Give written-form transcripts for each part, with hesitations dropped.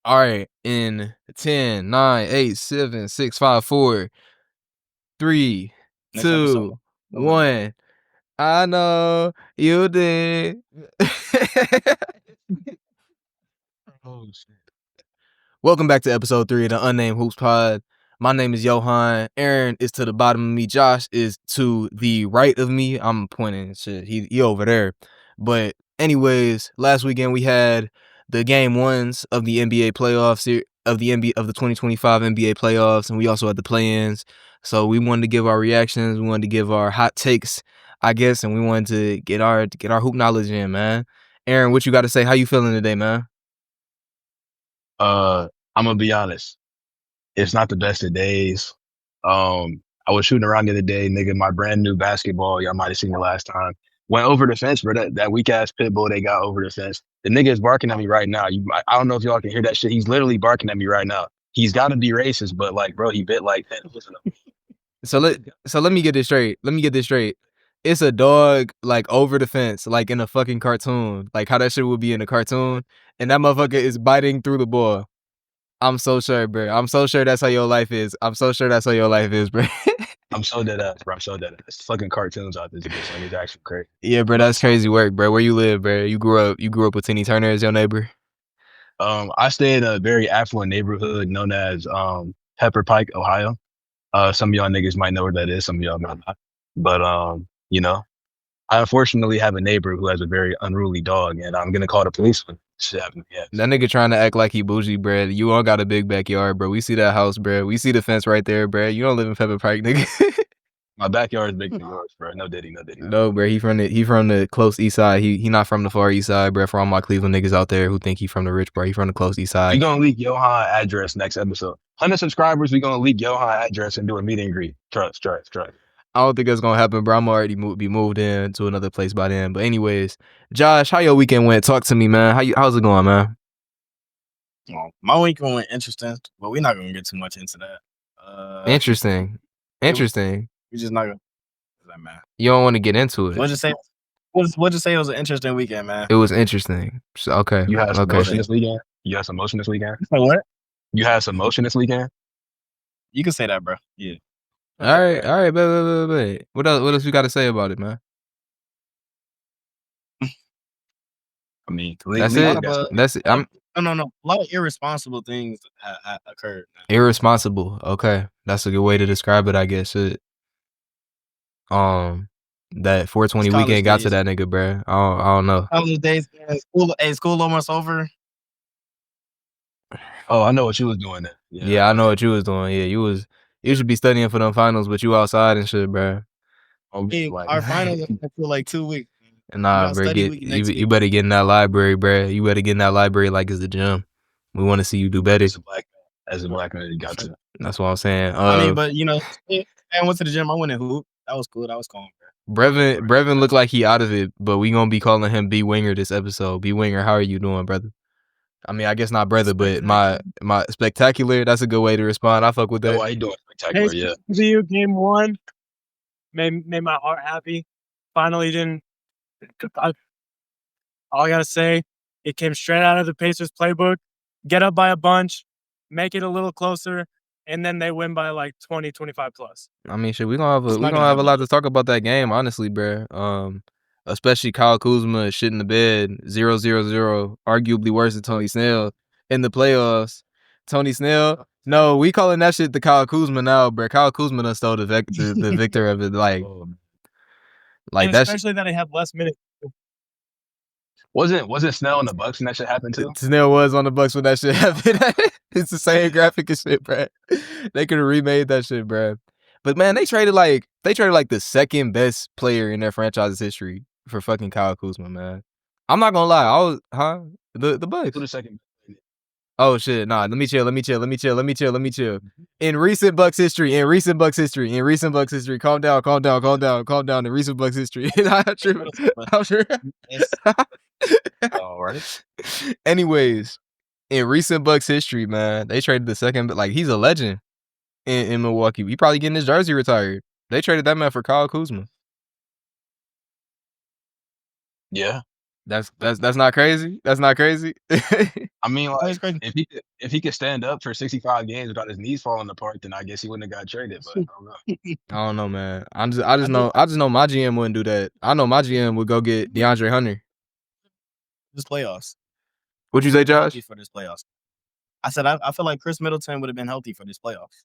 All right, in 10, 9, 8, 7, 6, 5, 4, 3, Next episode. 2, 1. I know you did. Oh shit. Welcome back to episode 3 of the Unnamed Hoops Pod. My name is Johan. Aaron is to the bottom of me. Josh is to the right of me. I'm pointing shit. He over there. But anyways, last weekend we had the game ones of the NBA playoffs of the 2025 NBA playoffs, and we also had the play-ins. So we wanted to give our reactions. We wanted to give our hot takes, I guess, and we wanted to get our hoop knowledge in, man. Aaron, what you got to say? How you feeling today, man? I'm gonna be honest. It's not the best of days. I was shooting around the other day, nigga. My brand new basketball, y'all might have seen it last time. Went over the fence, bro. That weak ass pit bull they got over the fence. The nigga is barking at me right now. I don't know if y'all can hear that shit. He's literally barking at me right now. He's got to be racist, but like, bro, he bit like 10. Listen to him. So let me get this straight. It's a dog like over the fence, like in a fucking cartoon, like how that shit would be in a cartoon, and that motherfucker is biting through the ball. I'm so sure, bro. I'm so sure that's how your life is. bro. I'm so dead ass, bro. I'm so dead ass. It's fucking cartoons out this bitch. Like, it's actually crazy. Yeah, bro. That's crazy work, bro. Where you live, bro? You grew up with Tinny Turner as your neighbor. I stay in a very affluent neighborhood known as Pepper Pike, Ohio. Some of y'all niggas might know where that is. Some of y'all might not. But I unfortunately have a neighbor who has a very unruly dog, and I'm gonna call the police when shit happens. Yeah. That nigga trying to act like he bougie, bro. You all got a big backyard, bro. We see that house, bro. We see the fence right there, bro. You don't live in Pepper Pike, nigga. My backyard is bigger than yours, bro. No diddy. No, bro. He from the close east side. He not from the far east side, bro. For all my Cleveland niggas out there who think he from the rich, bro. He from the close east We side. gonna leak Johan address next episode. 100 subscribers, we gonna leak Johan address and do a meet and greet. Trust. I don't think that's gonna happen, bro. I'm already be moved in to another place by then. But anyways, Josh, how your weekend went? Talk to me, man. How's it going, man? Well, my weekend went interesting, but we're not gonna get too much into that. Interesting. We're just not gonna. Man, You don't want to get into it. What'd you say? What'd you say? It was an interesting weekend, man. It was interesting. So, okay. You had some okay. motion this weekend? You had some motion this weekend? What? You had some motion this weekend? You can say that, bro. Yeah. All right. But what else you got to say about it, man? I mean, that's it. That's it. No. A lot of irresponsible things occurred. Man. Irresponsible. Okay, that's a good way to describe it, I guess. That 420 weekend got to that nigga, bro. I don't know. College days, school almost over. Oh, I know what you was doing then. Yeah, I know what you was doing. Yeah, you should be studying for them finals, but you outside and shit, bro. Our finals are for like 2 weeks. Nah, bro, you better get in that library, bro. You better get in that library like it's the gym. We want to see you do better. As a black man, you got to. That's what I'm saying. I mean, but I went to the gym. I went and hoop. That was cool. That was calm, bro. Brevin looked like he out of it, but we gonna be calling him B Winger this episode. B Winger, how are you doing, brother? I mean, I guess not brother, but my spectacular. That's a good way to respond. I fuck with that. Why you doing spectacular? Yeah. To you, game one made my heart happy. Finally, didn't. All I gotta say, it came straight out of the Pacers playbook. Get up by a bunch, make it a little closer, and then they win by like 20, 25 plus. I mean, shit, we gonna have a lot to talk about that game, honestly, bro. Especially Kyle Kuzma shit in the bed, 0-0-0, arguably worse than Tony Snell in the playoffs. Tony Snell, no, we calling that shit the Kyle Kuzma now, bro. Kyle Kuzma done stole the victor of it, like that. Especially that they have less minutes. Wasn't Snell on the Bucks when that shit happened too? Snell was on the Bucks when that shit happened. It's the same graphic and shit, bro. They could have remade that shit, bro. But man, they traded like the second best player in their franchise's history for fucking Kyle Kuzma, man. I'm not gonna lie, the Bucks. Who the second? Oh shit, nah. Let me chill. In recent Bucks history, calm down. In recent Bucks history, I'm sure. All right. Anyways, in recent Bucks history, man, they traded the second, but like he's a legend in Milwaukee. He probably getting his jersey retired. They traded that man for Kyle Kuzma. Yeah. That's not crazy. That's not crazy. I mean, Why like, is crazy? if he could stand up for 65 games without his knees falling apart, then I guess he wouldn't have got traded. But I don't know. I don't know, man. I just know my GM wouldn't do that. I know my GM would go get DeAndre Hunter. This playoffs. What'd you say, Josh? Healthy for this playoffs. I said I feel like Chris Middleton would have been healthy for this playoffs.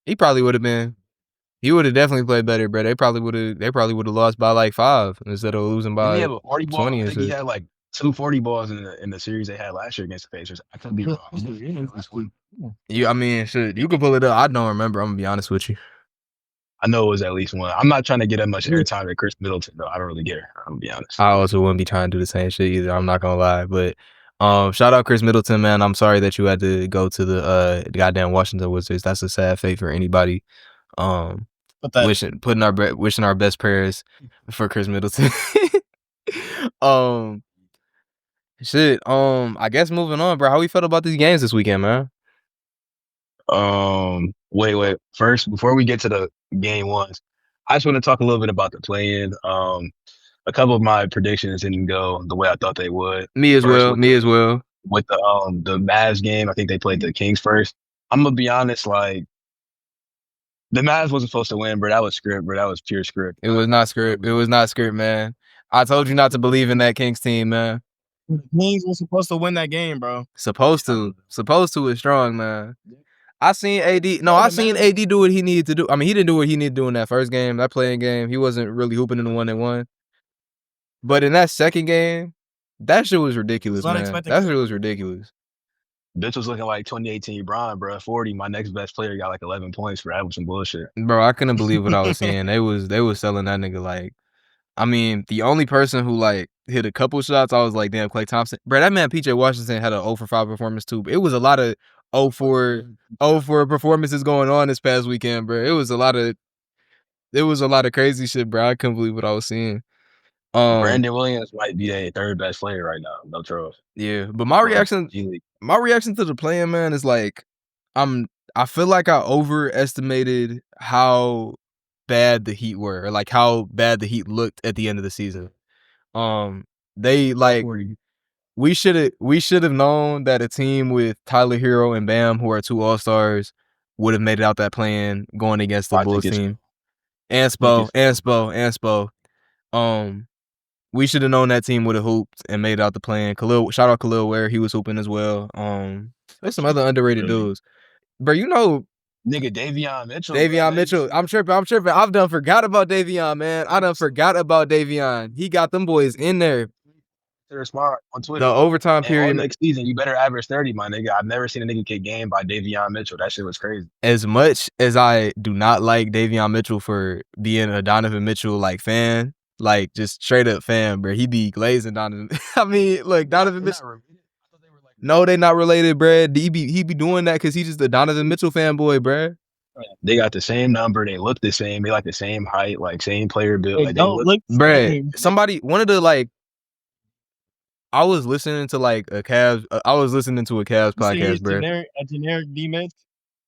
He probably would have been. He would have definitely played better, bro. They probably would have lost by like 5 instead of losing Didn't he by have a 40 ball? 20 I and think he shit. had like 2 40 balls in the series they had last year against the Pacers. I could be wrong. I mean, shit, you can pull it up. I don't remember. I'm gonna be honest with you. I know it was at least one. I'm not trying to get that much airtime at Chris Middleton, though. I don't really care. I'm gonna be honest. I also wouldn't be trying to do the same shit either. I'm not gonna lie, but shout out Chris Middleton, man. I'm sorry that you had to go to the goddamn Washington Wizards. That's a sad fate for anybody. Wishing our best prayers for Chris Middleton. Shit. I guess moving on, bro. How we felt about these games this weekend, man? Wait. First, before we get to the game ones, I just want to talk a little bit about the play-in. A couple of my predictions didn't go the way I thought they would. Me as well. With the Mavs game, I think they played the Kings first. I'm gonna be honest, like the Mavs wasn't supposed to win, bro. That was script, bro. That was pure script. It was not script. It was not script, man. I told you not to believe in that Kings team, man. The Kings were supposed to win that game, bro. Supposed to is strong, man. I seen AD. No, I seen AD do what he needed to do. I mean, he didn't do what he needed to do in that first game, that playing game. He wasn't really hooping in the one they won. But in that second game, that shit was ridiculous, man. That shit was ridiculous. Bitch was looking like 2018 LeBron, bro. 40. My next best player got like 11 points for that was some bullshit. Bro, I couldn't believe what I was seeing. They was selling that nigga like. I mean, the only person who like hit a couple shots, I was like, damn, Klay Thompson. Bro, that man PJ Washington had an 0 for 5 performance too. It was a lot of 0 for performances going on this past weekend, bro. It was a lot of crazy shit, bro. I couldn't believe what I was seeing. Brandon Williams might be their third best player right now. No trolls. Yeah, but my reaction to the play-in, man, is like I feel like I overestimated how bad the Heat were, or like how bad the Heat looked at the end of the season. They like we should have known that a team with Tyler Hero and Bam, who are 2 All-Stars, would have made it out that play-in going against the Bulls team. And Spo. We should have known that team would have hooped and made it out the play-in. Shout out Khalil Ware, he was hooping as well. There's some other underrated dudes. Bro, you know, nigga, Davion Mitchell. Mitchell. I'm tripping. I've done forgot about Davion, man. I done forgot about Davion. He got them boys in there. They're smart on Twitter. The overtime period next season, you better average 30, my nigga. I've never seen a nigga get game by Davion Mitchell. That shit was crazy. As much as I do not like Davion Mitchell for being a Donovan Mitchell like fan, like just straight up fan, bro. He be glazing Donovan. I mean, look, Donovan Mitchell. No, they not related, bruh. He be doing that because he's just a Donovan Mitchell fanboy, bruh. They got the same number. They look the same. They like the same height, like same player build. Like, bruh. One of the like. I was listening to like a Cavs. I was listening to a Cavs podcast, bruh. A generic D-Mitch.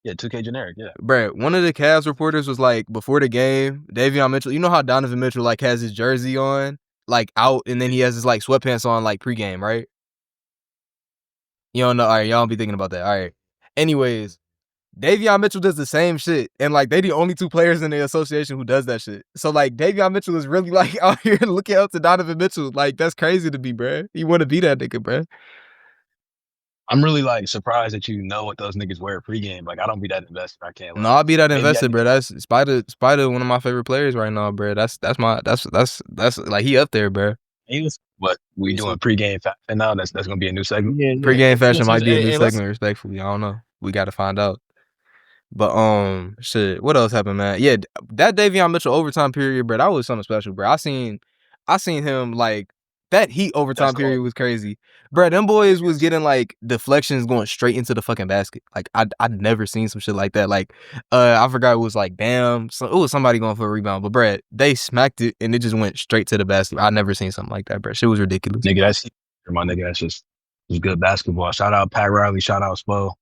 Yeah, 2K generic, yeah. Bruh, one of the Cavs reporters was like, before the game, Davion Mitchell, you know how Donovan Mitchell like has his jersey on, like out, and then he has his like sweatpants on like pregame, right? You don't know. All right, y'all don't be thinking about that. All right. Anyways, Davion Mitchell does the same shit. And like they the only 2 players in the association who does that shit. So like Davion Mitchell is really like out here looking up to Donovan Mitchell. Like that's crazy to be, bruh. You want to be that nigga, bruh. I'm really like surprised that you know what those niggas wear pregame. Like I don't be that invested. I can't. No, I'll be that invested, bro. That's Spider, one of my favorite players right now, bro. That's like he up there, bro. But we doing pregame fashion now. That's gonna be a new segment. Yeah. Pregame fashion might be a new segment. Respectfully, I don't know. We got to find out. But shit. What else happened, man? Yeah, that Davion Mitchell overtime period, bro. That was something special, bro. I seen him like that Heat overtime period was crazy, bro. Them boys was getting like deflections going straight into the fucking basket. Like I'd never seen some shit like that. Like I forgot it was like Bam. So it was somebody going for a rebound, but bro, they smacked it and it just went straight to the basket. I never seen something like that, bro. Shit was ridiculous. Nigga, that's just good basketball. Shout out Pat Riley. Shout out Spo.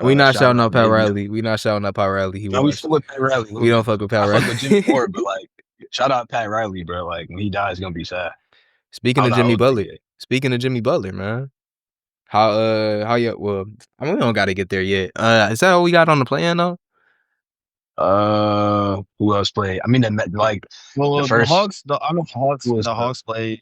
We not shouting out Pat Riley. We not shouting out Pat Riley. We fuck with Pat Riley. We don't fuck with Pat Riley. I fuck with Jimmy Ford, but like, shout out Pat Riley, bro. Like when he dies, it's gonna be sad. Speaking of Jimmy Butler, Speaking of Jimmy Butler, man. How you? Well, I mean, we don't got to get there yet. Is that all we got on the plan though? Who else played? I mean, Well, the first the Hawks. The Hawks played.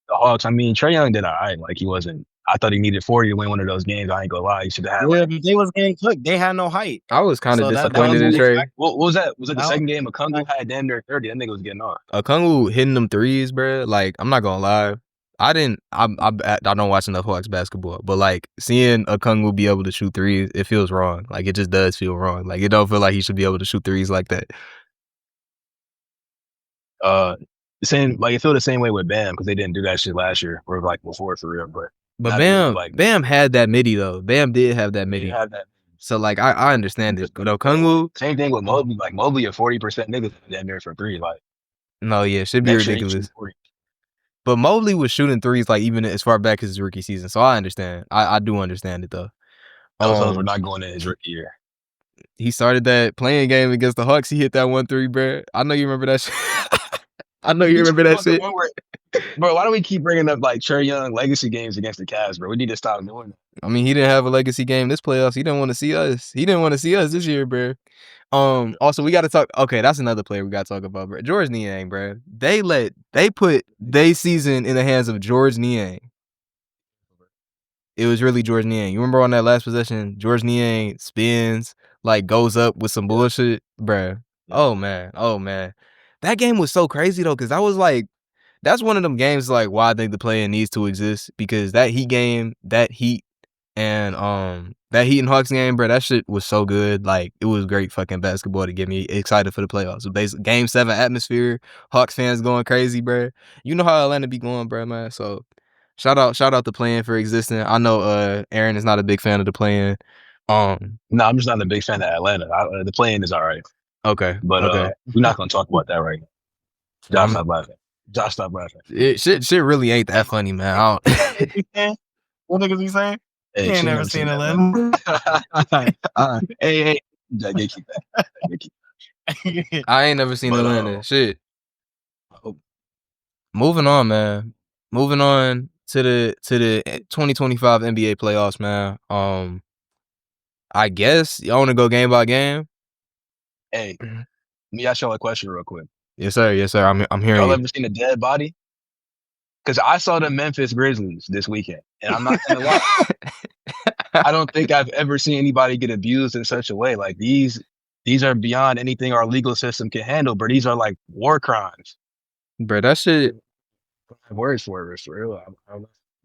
The Hawks. I mean, Trae Young did all right. Like he wasn't. I thought he needed 40 to win one of those games. I ain't gonna lie. He should have had. Yeah, but they was getting cooked. They had no height. I was kind of So that disappointed in was Trae. What was that? Was it the That- second game? Okongwu had damn near 30. That nigga was getting off. Okongwu hitting them threes, bro. Like I'm not gonna lie. I don't watch enough Hawks basketball, but like seeing Okongwu be able to shoot threes, it feels wrong. Like it just does feel wrong. Like it don't feel like he should be able to shoot threes like that. The same, like it felt the same way with Bam because they didn't do that shit last year or like before for real. But Bam had that midi though. Bam did have that midi. So like I understand it. But Okongwu, same thing with Mobley. Like Mobley, a 40% nigga damn near for three. Like no, yeah, should be ridiculous. But Mobley was shooting threes like even as far back as his rookie season. So I understand. I do understand it though. Those were not going in his rookie year. He started that playing game against the Hawks. He hit that 1-3, bro. I know you remember that shit. I know you remember that shit. Bro, why do we keep bringing up like Trae Young legacy games against the Cavs, bro? We need to stop doing that. I mean, he didn't have a legacy game this playoffs. He didn't want to see us. He didn't want to see us this year, bro. Also, we got to talk. Okay, that's another player we got to talk about, bro. George Niang, bro. They put their season in the hands of George Niang. It was really George Niang. You remember on that last possession, George Niang spins, like goes up with some bullshit, bro. Oh man. That game was so crazy though, because I was like, that's one of them games like why I think the play-in needs to exist, because that Heat game, that Heat and Hawks game, bro, that shit was so good. Like it was great fucking basketball to get me excited for the playoffs. So basically, Game 7 atmosphere, Hawks fans going crazy, bro. You know how Atlanta be going, bro, man. So shout out the play-in for existing. I know Aaron is not a big fan of the play-in. No, I'm just not a big fan of Atlanta. The play-in is all right. Okay, but we're not gonna talk about that right now. Josh, stop laughing. Josh, stop laughing. Shit really ain't that funny, man. What niggas be saying? Hey, you ain't never seen Atlanta. Hey, keep that. I ain't never seen Atlanta. Shit. Moving on, man. Moving on to the 2025 NBA playoffs, man. I guess y'all want to go game by game. Hey, let me ask y'all a question real quick. Yes, sir. I'm hearing y'all you. Ever seen a dead body? Because I saw the Memphis Grizzlies this weekend, and I'm not gonna lie. I don't think I've ever seen anybody get abused in such a way. Like these are beyond anything our legal system can handle, but these are like war crimes. Bro, that shit. I have words for it, for real.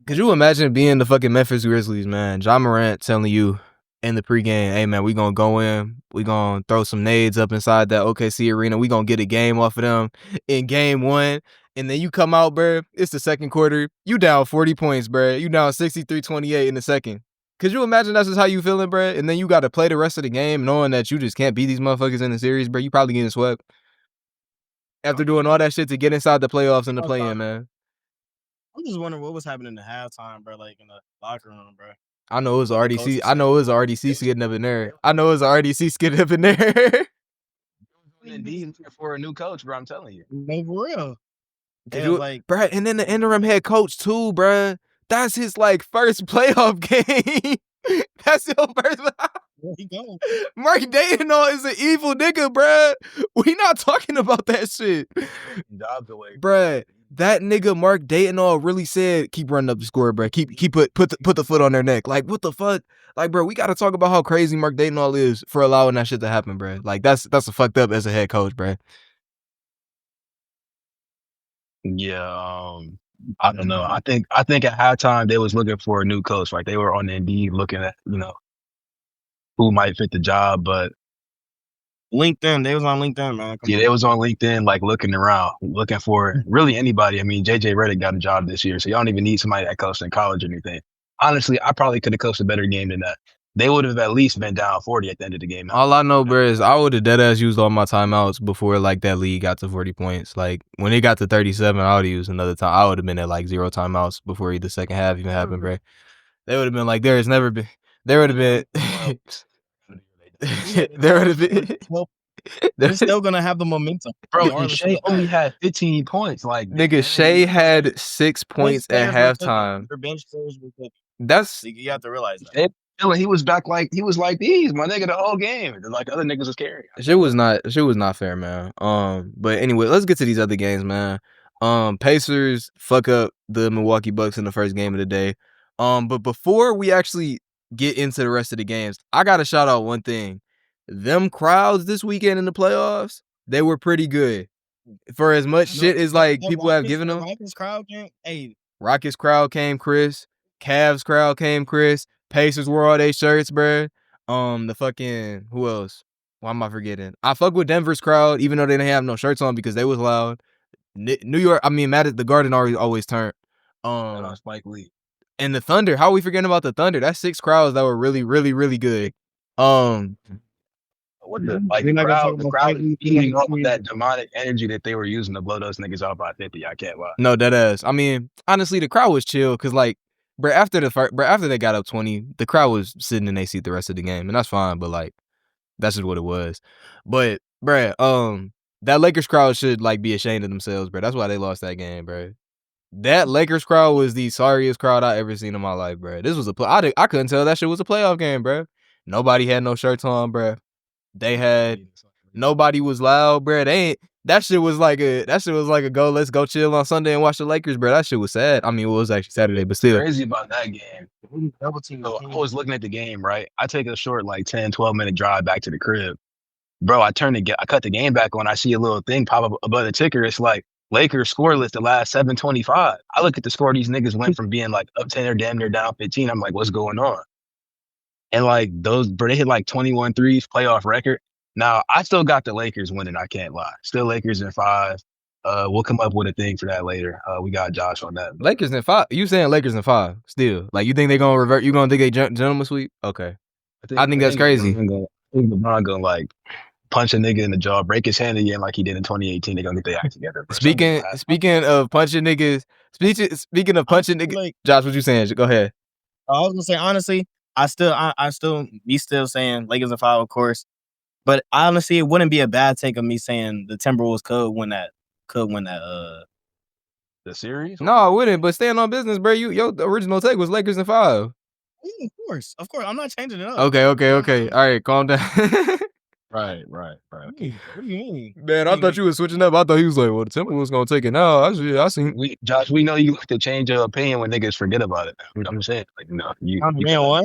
Could you imagine being the fucking Memphis Grizzlies, man? John Morant telling you in the pregame, hey man, we gonna go in, we gonna throw some nades up inside that OKC arena, we gonna get a game off of them in game 1, and then you come out, bro, it's the second quarter, you down 40 points, bro, you down 63-28 in the second. Could you imagine that's just how you feeling, bro? And then you gotta play the rest of the game knowing that you just can't beat these motherfuckers in the series, bro. You probably getting swept after doing all that shit to get inside the playoffs and the play-in, man. I'm just wondering what was happening in the halftime, bro, like in the locker room, bro. I know it was RDC. I know it was RDC getting up in there. I know it was RDC getting up in there. Indeed, for a new coach, bro. I'm telling you. No, for real. Like, bro, and then the interim head coach too, bro. That's his like first playoff game. That's your first. Where he go? Mark Dayton is an evil nigga, bro. We not talking about that shit. Jobs away, bro. That nigga Mark Dayton really said, keep running up the score, bro. Keep put the foot on their neck. Like, what the fuck? Like, bro, we gotta talk about how crazy Mark Dayton is for allowing that shit to happen, bro. Like, that's a fucked up as a head coach, bro. Yeah, I don't know. I think at halftime they was looking for a new coach. Like they were on Indeed looking at, who might fit the job, but LinkedIn, they was on LinkedIn, man. They was on LinkedIn, like looking around, looking for really anybody. I mean, JJ Redick got a job this year, so y'all don't even need somebody that coached in college or anything. Honestly, I probably could have coached a better game than that. They would have at least been down 40 at the end of the game. All I know, bro, is I would have deadass used all my timeouts before like that lead got to 40 points. Like when it got to 37, I would have used another time. I would have been at like 0 timeouts before the second half even happened, bro. They would have been like, there would have been. They're still gonna have the momentum, Bro, and regardless of Shea the only fact. had 15 points. Like, Nigga, Shea had 6 points at halftime. Their bench players were cooking. That's You have to realize that. Shea, he was back like these, my nigga, the whole game. Like other niggas was carrying. shit was not fair, man. But anyway, let's get to these other games, man. Pacers fuck up the Milwaukee Bucks in the first game of the day. But before we actually get into the rest of the games, I gotta shout out one thing. Them crowds this weekend in the playoffs, they were pretty good. For as much shit as like people have given them. Rockets crowd came. Hey, Rockets crowd came, Chris. Cavs crowd came, Chris. Pacers wore all their shirts, bruh. The fucking who else? Why am I forgetting? I fuck with Denver's crowd, even though they didn't have no shirts on because they was loud. New York, I mean, Matt at the Garden always turned. Spike Lee. And the Thunder, how are we forgetting about the Thunder? That's 6 crowds that were really, really, really good. What the crowd is feeding off of that demonic energy that they were using to blow those niggas off by 50. I can't lie. No, that ass. I mean, honestly, the crowd was chill because like, bro, after they got up 20, the crowd was sitting in their seat the rest of the game, and that's fine. But like, that's just what it was. But bruh, that Lakers crowd should like be ashamed of themselves, bro. That's why they lost that game, bro. That Lakers crowd was the sorriest crowd I ever seen in my life, bro. This was I couldn't tell that shit was a playoff game, bro. Nobody had no shirts on, bro. Nobody was loud, bro. That shit was like a let's go chill on Sunday and watch the Lakers, bro. That shit was sad. I mean, it was actually Saturday, but still. Crazy about that game. So I was looking at the game, right? I take a short like 10, 12-minute drive back to the crib. Bro, I cut the game back on. I see a little thing pop up above the ticker. It's like Lakers scoreless the last 7:25. I look at the score. These niggas went from being like up 10 or damn near down 15. I'm like, what's going on? And like they hit like 21 threes, playoff record. Now, I still got the Lakers winning, I can't lie. Still Lakers in 5. We'll come up with a thing for that later. We got Josh on that. Lakers in 5? You saying Lakers in 5 still? Like, you think they're going to revert? You going to think they gentleman sweep? Okay. I think that's crazy. I think LeBron going to like punch a nigga in the jaw, break his hand again like he did in 2018. They're going to get their act together. Speaking of punching niggas, like, Josh, what you saying? Go ahead. I was going to say, honestly, I still saying Lakers in 5, of course. But honestly, it wouldn't be a bad take of me saying the Timberwolves could win that. The series? No, it wouldn't. But staying on business, bro. Your original take was Lakers in 5. Yeah, of course. I'm not changing it up. Okay. All right, calm down. Right. Okay. What do you mean? Man, I thought you was switching up. I thought he was like, well, the Timberwolves gonna take it now. I seen. Josh, we know you like to change your opinion when niggas forget about it. I'm saying, like, what?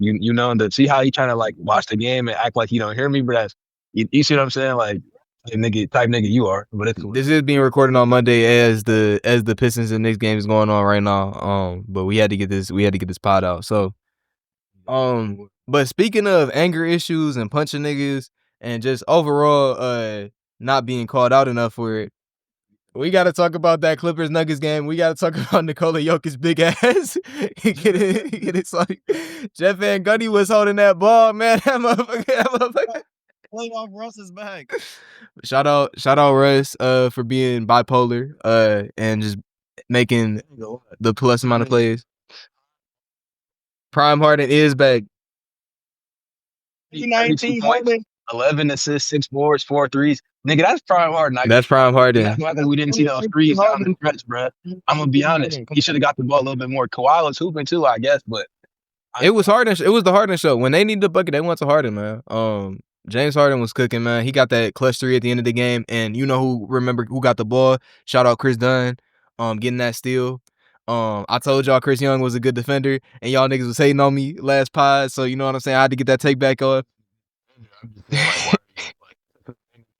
You know, see how he trying to like watch the game and act like he don't hear me, but that's you see what I'm saying? Like type nigga you are. But it's cool. This is being recorded on Monday as the Pistons and Knicks game is going on right now. But we had to get this pod out. So but speaking of anger issues and punching niggas and just overall not being called out enough for it, we got to talk about that Clippers Nuggets game. We got to talk about Nikola Jokic's big ass. He get it. Like Jeff Van Gundy was holding that ball, man. That motherfucker. Playoff Russ is back. Shout out Russ for being bipolar and just making the plus amount of plays. Prime Harden is back. 19 points, 11 assists, 6 boards, 4 threes. Nigga, that's Prime Harden. That's Prime Harden. We didn't see those threes down the stretch, bro. I'm gonna be honest. He should have got the ball a little bit more. Kawhi was hooping too, I guess, but it was Harden. It was the Harden show. When they needed the bucket, they went to Harden, man. James Harden was cooking, man. He got that clutch 3 at the end of the game, and you know who got the ball? Shout out Chris Dunn, getting that steal. I told y'all Chris Young was a good defender, and y'all niggas was hating on me last pod, so you know what I'm saying? I had to get that take back off.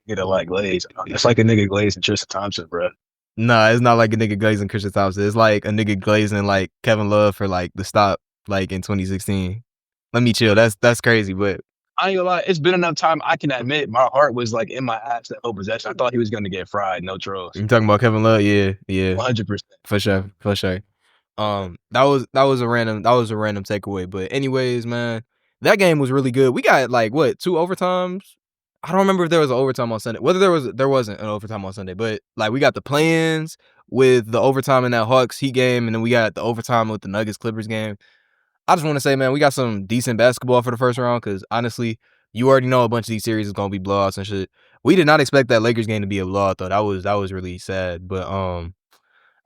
Get it like Glaze. It's like a nigga Glaze and Tristan Thompson, bro. Nah, it's not like a nigga glazing Christian Thompson. It's like a nigga glazing like Kevin Love for like the stop like in 2016. Let me chill. That's crazy, but I ain't gonna lie. It's been enough time. I can admit my heart was like in my ass that whole possession. I thought he was gonna get fried. No trolls. You talking about Kevin Love? Yeah, 100%. For sure. That was a random takeaway. But anyways, man, that game was really good. We got like 2 overtimes. I don't remember if there was an overtime on Sunday. Whether there wasn't an overtime on Sunday, but like we got the play-ins with the overtime in that Hawks Heat game, and then we got the overtime with the Nuggets Clippers game. I just want to say, man, we got some decent basketball for the first round because honestly, you already know a bunch of these series is gonna be blowouts and shit. We did not expect that Lakers game to be a blowout though. That was really sad. But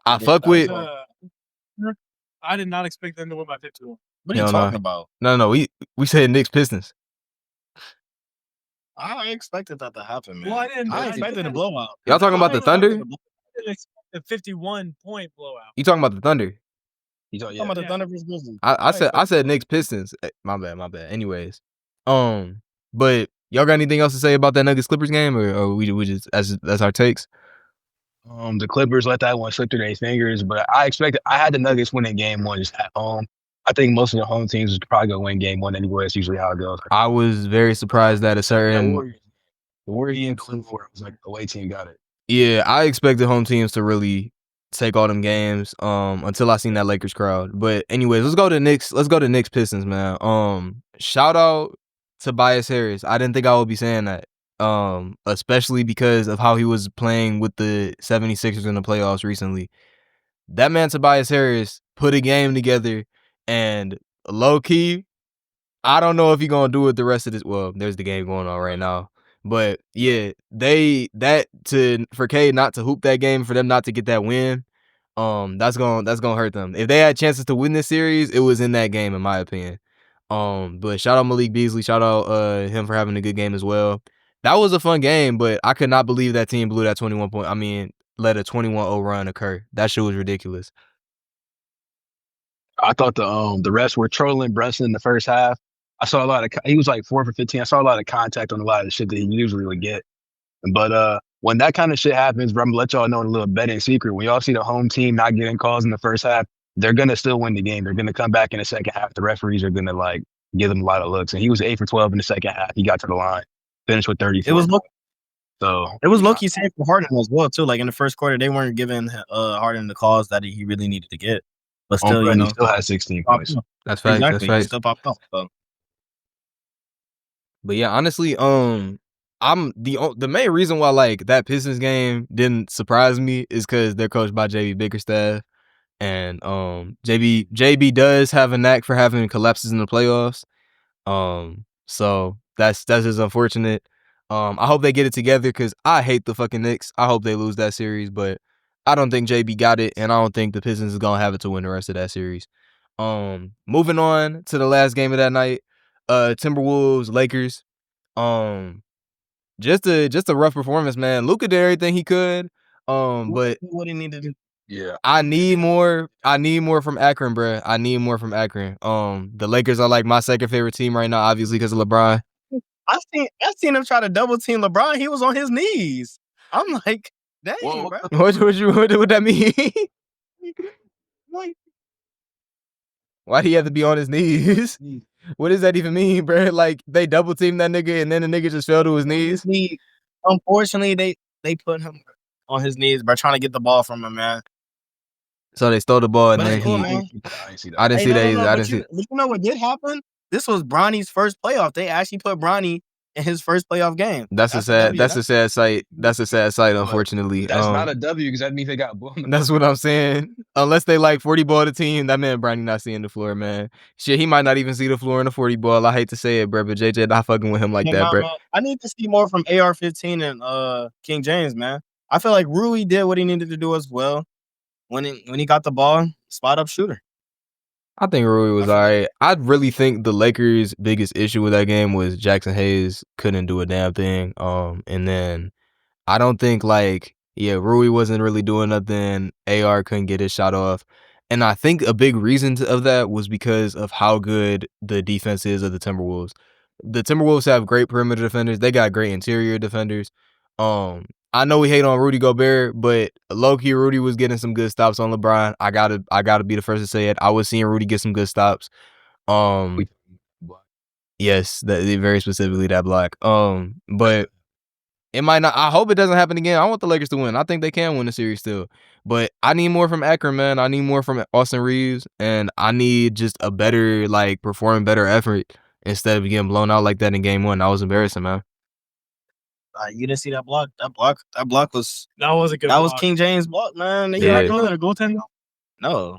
I fuck with. I did not expect them to win by 51. What are you talking about? No. We said Knicks Pistons. I expected that to happen, man. Well, I expected a blowout. Y'all talking about the Thunder? I didn't expect a 51-point blowout. You talking about the Thunder? You Talking about the Thunder versus Grizzlies. I said Knicks Pistons. My bad. Anyways, but y'all got anything else to say about that Nuggets Clippers game, or we just that's our takes? The Clippers let that one slip through their fingers, but I had the Nuggets winning game one just at home. I think most of the home teams is probably gonna win game one anyway. That's usually how it goes. I was very surprised that a certain the Warriors and Cleveland was like the away team got it. Yeah, I expected home teams to really take all them games until I seen that Lakers crowd. But anyways, let's go to Knicks Pistons, man. Shout out to Tobias Harris. I didn't think I would be saying that. Especially because of how he was playing with the 76ers in the playoffs recently. That man Tobias Harris put a game together, and low key, I don't know if he's gonna do it the rest of this. Well, there's the game going on right now. But yeah, for Cade not to hoop that game, for them not to get that win, that's gonna hurt them. If they had chances to win this series, it was in that game, in my opinion. But shout out Malik Beasley, shout out him for having a good game as well. That was a fun game, but I could not believe that team blew that 21 point. I mean, let a 21-0 run occur. That shit was ridiculous. I thought the refs were trolling Brunson in the first half. I saw a lot of he was like 4 for 15. I saw a lot of contact on a lot of the shit that he usually would get. But when that kind of shit happens, bro, I'm gonna let y'all know a little betting secret. When y'all see the home team not getting calls in the first half, they're gonna still win the game. They're gonna come back in the second half. The referees are gonna like give them a lot of looks. And he was 8 for 12 in the second half. He got to the line, finished with 34. It was low-key safe for Harden as well too. Like in the first quarter, they weren't giving Harden the calls that he really needed to get. But still, he still had 16 points. That's right. Exactly. That's right. He still popped up. So. But yeah, honestly, I'm the main reason why like that Pistons game didn't surprise me is because they're coached by JB Bickerstaff, and JB does have a knack for having collapses in the playoffs. So that's just unfortunate. I hope they get it together because I hate the fucking Knicks. I hope they lose that series, but I don't think JB got it, and I don't think the Pistons is gonna have it to win the rest of that series. Moving on to the last game of that night, Timberwolves Lakers. Just a rough performance, man. Luka did everything he could. But what he needed to do. Yeah. I need more from Akron, bro. I need more from Akron. The Lakers are like my second favorite team right now, obviously because of LeBron. I seen him try to double team LeBron. He was on his knees. I'm like, dang, Whoa. bro. What that mean? Why do he have to be on his knees? What does that even mean, bro? Like they double team that nigga and then the nigga just fell to his knees. Unfortunately, they put him on his knees, bro, trying to get the ball from him, man. So they stole the ball and But then it's cool, he. man. I didn't see that either. I didn't see. You know what did happen? This was Bronny's first playoff. They actually put Bronny in his first playoff game. That's a sad sight. That's a sad sight, unfortunately. That's not a W because that means they got blown. That's what I'm saying. Unless they like 40 ball the team, that man Bronny not seeing the floor, man. Shit, he might not even see the floor in the 40 ball. I hate to say it, bro, but JJ not fucking with him like that, bro. Man, I need to see more from AR-15 and King James, man. I feel like Rui did what he needed to do as well. When he got the ball, spot up shooter. I think Rui was all right. I really think the Lakers' biggest issue with that game was Jackson Hayes couldn't do a damn thing. And then I don't think Rui wasn't really doing nothing. AR couldn't get his shot off. And I think a big reason of that was because of how good the defense is of the Timberwolves. The Timberwolves have great perimeter defenders. They got great interior defenders. I know we hate on Rudy Gobert, but low-key Rudy was getting some good stops on LeBron. I gotta be the first to say it. I was seeing Rudy get some good stops. Yes, very specifically that block. But it might not. I hope it doesn't happen again. I want the Lakers to win. I think they can win the series still. But I need more from Akron, man. I need more from Austin Reeves, and I need just a better, performing better effort instead of getting blown out like that in game one. That was embarrassing, man. You didn't see that block? That block was a good block. That was King James' block, man. Did I call that a goaltend? No.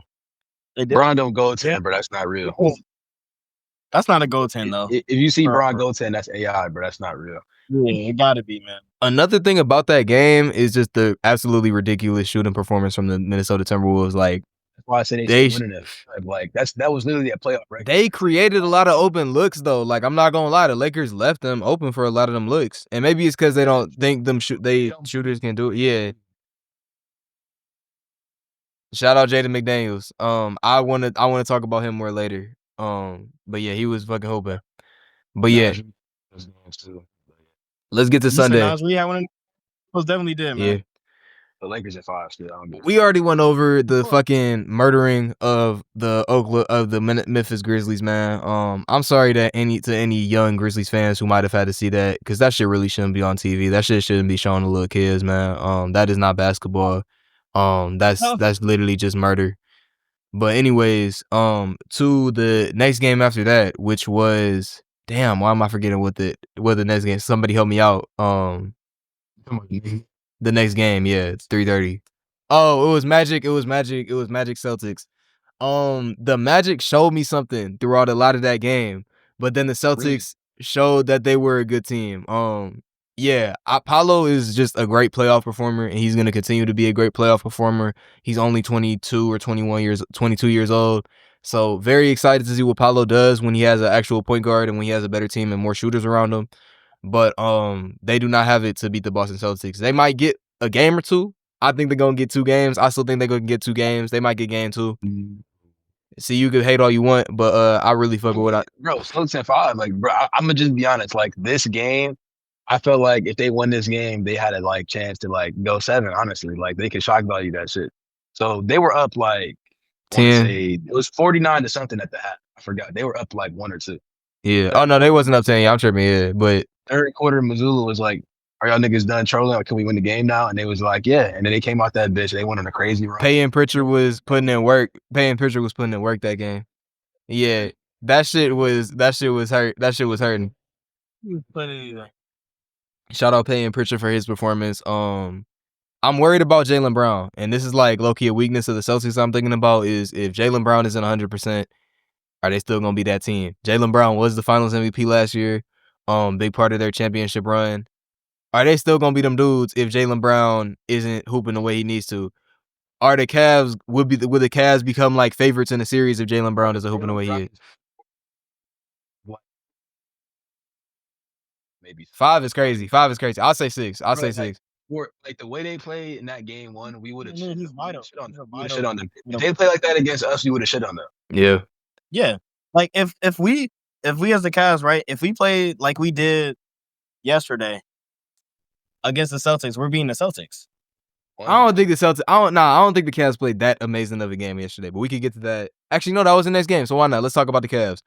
LeBron don't goaltend, but that's not real. That's not a goaltend though. If you see Bro. Braun goaltend, that's AI, bro. That's not real. Yeah, it gotta be, man. Another thing about that game is just the absolutely ridiculous shooting performance from the Minnesota Timberwolves. Like, That's why I said they still winning it. Like that was literally a playoff record. They created a lot of open looks though. Like, I'm not gonna lie, the Lakers left them open for a lot of them looks, and maybe it's because they don't think shooters can do it. Yeah. Shout out Jaden McDaniels. I wanna talk about him more later. But yeah, he was fucking hoping. But yeah, let's get to Sunday. Nas, we had one. Most definitely did, man. Yeah. The Lakers at 5 still. We already went over the fucking murdering of the Memphis Grizzlies, man. I'm sorry that any young Grizzlies fans who might have had to see that, because that shit really shouldn't be on TV. That shit shouldn't be shown to little kids, man. That is not basketball. That's literally just murder. But anyways, to the next game after that, which was, damn, why am I forgetting what the next game? Somebody help me out. The next game, yeah, it's 3:30. Oh, it was Magic Celtics. The Magic showed me something throughout a lot of that game, but then the Celtics showed that they were a good team. Yeah, Paolo is just a great playoff performer, and he's gonna continue to be a great playoff performer. He's only 22 years old. So very excited to see what Paolo does when he has an actual point guard and when he has a better team and more shooters around him. But they do not have it to beat the Boston Celtics. They might get a game or two. I think they're gonna get 2 games. I still think they're gonna get 2 games. They might get game 2. See, you could hate all you want, but I really fuck with what bro, Celtics at 5. Like, bro, I'm gonna just be honest. Like, this game, I felt like if they won this game, they had a like chance to like go 7. Honestly, like they could shock value that shit. So they were up like 10. It was 49 to something at the half. I forgot. They were up like 1 or 2. Yeah. Oh no, they wasn't up 10. Yeah, I'm tripping. Yeah, but third quarter, Missoula was like, "Are y'all niggas done trolling? Like, can we win the game now?" And they was like, "Yeah." And then they came out that bitch. They went on a crazy run. Payton Pritchard was putting in work. That game. Yeah, that shit was hurt. That shit was hurting. Shout out Payton Pritchard for his performance. I'm worried about Jaylen Brown, and this is like low-key a weakness of the Celtics I'm thinking about is if Jaylen Brown isn't 100%, are they still gonna be that team? Jaylen Brown was the Finals MVP last year, big part of their championship run. Are they still gonna be them dudes if Jaylen Brown isn't hooping the way he needs to? Are the Cavs will the Cavs become like favorites in the series if Jaylen Brown isn't hooping the way he is? Maybe 5 is crazy. 5 is crazy. I'll say 6. I'll say 6. Like the way they played in that game 1, we would have shit on them. If They they play like that against us, we would have shit on them. Yeah. Yeah. Like if we as the Cavs, right? If we played like we did yesterday against the Celtics, we're beating the Celtics. I don't think the Cavs played that amazing of a game yesterday, but we could get to that. Actually, no, that was the next game, so why not? Let's talk about the Cavs.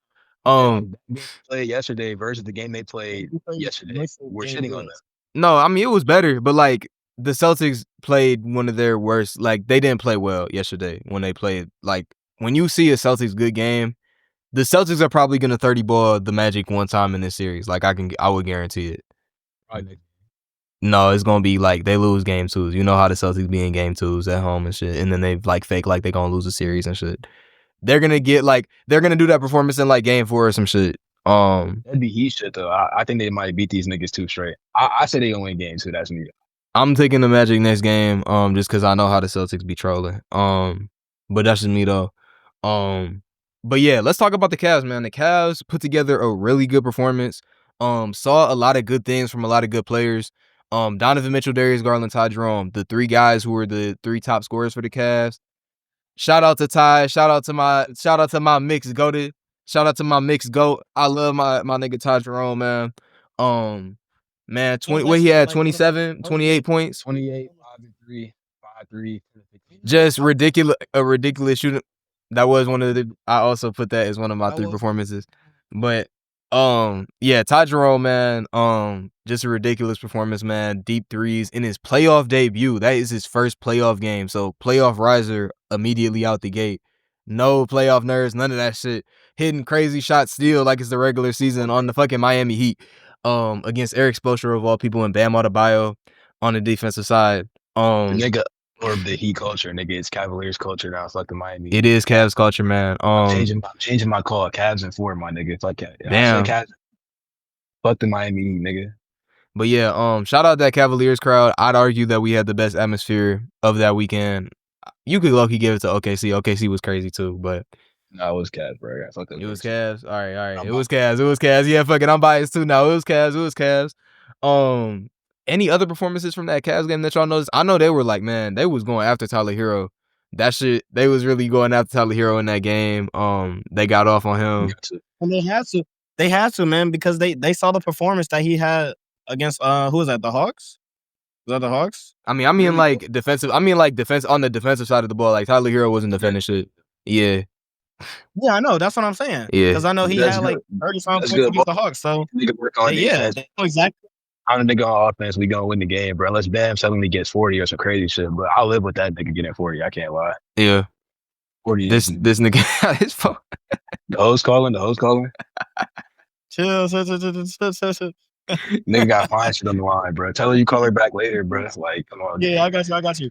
Played yesterday versus the game they played yesterday. We're shitting on them. No, I mean it was better, but like the Celtics played one of their worst. Like they didn't play well yesterday when they played. Like when you see a Celtics good game, the Celtics are probably gonna 30 ball the Magic one time in this series. Like I would guarantee it. Right. No, it's gonna be like they lose game 2s. You know how the Celtics be in game 2s at home and shit, and then they like fake like they're gonna lose a series and shit. They're gonna do that performance in like game 4 or some shit. That'd be Heat shit though. I think they might beat these niggas 2 straight. I say they gonna win game 2. That's me. I'm taking the Magic next game, just because I know how the Celtics be trolling. But that's just me though. But yeah, let's talk about the Cavs, man. The Cavs put together a really good performance. Saw a lot of good things from a lot of good players. Donovan Mitchell, Darius Garland, Ty Jerome, the 3 guys who were the 3 top scorers for the Cavs. Shout out to Ty. Shout out to my mixed goated. Shout out to my mixed goat. I love my nigga Ty Jerome, man. Man, 20. What he had? 27, 28 points. 28, 5 and 3, 5 3. Just ridiculous. A ridiculous shooting. That was one of the. I also put that as one of my 3 performances. But yeah, Ty Jerome, man. Just a ridiculous performance, man. Deep threes in his playoff debut. That is his first playoff game. So playoff riser immediately out the gate. No playoff nerves, none of that shit. Hitting crazy shots still like it's the regular season on the fucking Miami Heat. Against Eric Spoelstra of all people and Bam Adebayo on the defensive side. Nigga Or the Heat culture, nigga. It's Cavaliers culture now. Fuck the Miami. It is Cavs culture, man. I'm changing my call. Cavs and 4, my nigga. Fuck I said damn. Cavs. Fuck the Miami Heat, nigga. But yeah, shout out that Cavaliers crowd. I'd argue that we had the best atmosphere of that weekend. You could low-key give it to OKC. OKC was crazy too, but no, it was Cavs, bro. Fuck it was Cavs. All right. It was Cavs. Yeah, fuck it. I'm biased too now. It was Cavs. Any other performances from that Cavs game that y'all noticed? I know they were like, man, they was going after Tyler Hero. That shit, they was really going after Tyler Hero in that game. They got off on him. And they had to. They had to, man, because they saw the performance that he had against who was that? The Hawks? Was that the Hawks? I mean like defensive. Defense on the defensive side of the ball. Like Tyler Hero wasn't defending shit. Yeah. Yeah, I know. That's what I'm saying. Yeah. Because I know he had like 30-something points against the Hawks. So work on yeah, they know exactly. I'm the nigga on offense. We gonna win the game, bro. Unless Bam suddenly gets 40 or some crazy shit. But I'll live with that nigga getting 40. I can't lie. Yeah. 40. This nigga his phone. The host calling. Chill. Nigga got fine shit on the line, bro. Tell her you call her back later, bro. Like, come on. Yeah, I got you.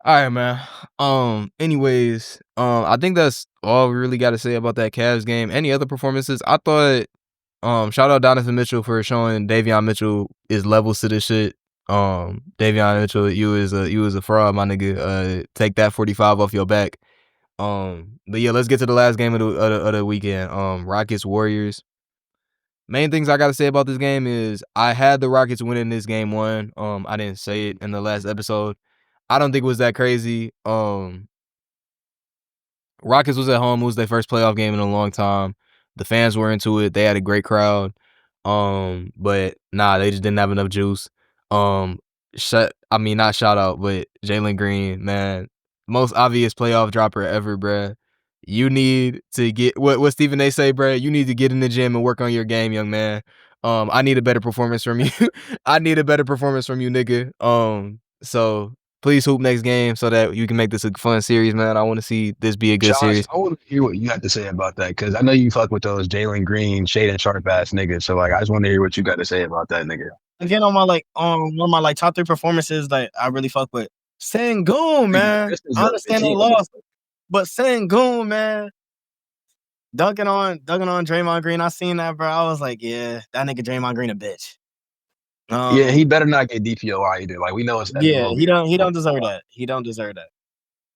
All right, man. Anyways, I think that's all we really got to say about that Cavs game. Any other performances? I thought, shout out Donovan Mitchell for showing Davion Mitchell is levels to this shit. Davion Mitchell, you was a fraud, my nigga. Take that 45 off your back. But yeah, let's get to the last game of the weekend. Rockets Warriors. Main things I gotta say about this game is I had the Rockets winning this game 1. I didn't say it in the last episode. I don't think it was that crazy. Rockets was at home. It was their first playoff game in a long time. The fans were into it. They had a great crowd. But nah, they just didn't have enough juice. Not shout out, but Jalen Green, man, most obvious playoff dropper ever, bruh. You need to get what Stephen A say, bruh. You need to get in the gym and work on your game, young man. I need a better performance from you. I need a better performance from you, nigga. So please hoop next game so that you can make this a fun series, man. I want to see this be a good series. I want to hear what you have to say about that because I know you fuck with those Jalen Green, shade and sharp ass niggas. So like, I just want to hear what you got to say about that nigga. Again, on one of my top 3 performances that I really fuck with, Sengun, man. I understand they lost, but Sengun, man, dunking on Draymond Green. I seen that, bro. I was like, yeah, that nigga Draymond Green a bitch. Yeah, he better not get DPOI either. Like we know it's he don't deserve that. He don't deserve that.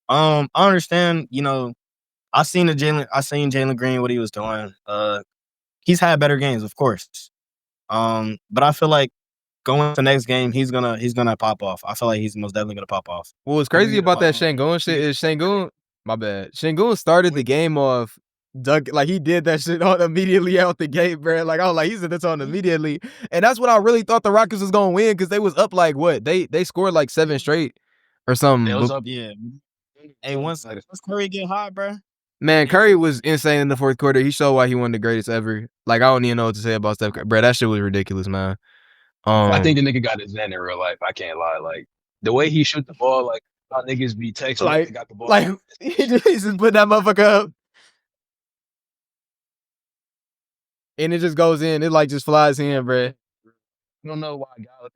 I understand. You know, I seen Jalen Green what he was doing. He's had better games, of course. But I feel like going to the next game, he's gonna pop off. I feel like he's most definitely gonna pop off. Well, what's crazy about that Sengun shit is my bad. Sengun started the game off like he did that shit on immediately out the gate, bro. Like I was like, he said that's on immediately, and that's what I really thought the Rockets was gonna win because they was up like what they scored like 7 straight or something. It was up, yeah. Hey, once Curry get hot, bro. Man, Curry was insane in the fourth quarter. He showed why he one of the greatest ever. Like I don't even know what to say about Steph Curry, bro. That shit was ridiculous, man. I think the nigga got his Zen in real life. I can't lie. Like the way he shoot the ball, like how niggas be texting, like got the ball. Like he's just putting that motherfucker up. And it just goes in. It like just flies in, bro. I don't know why God.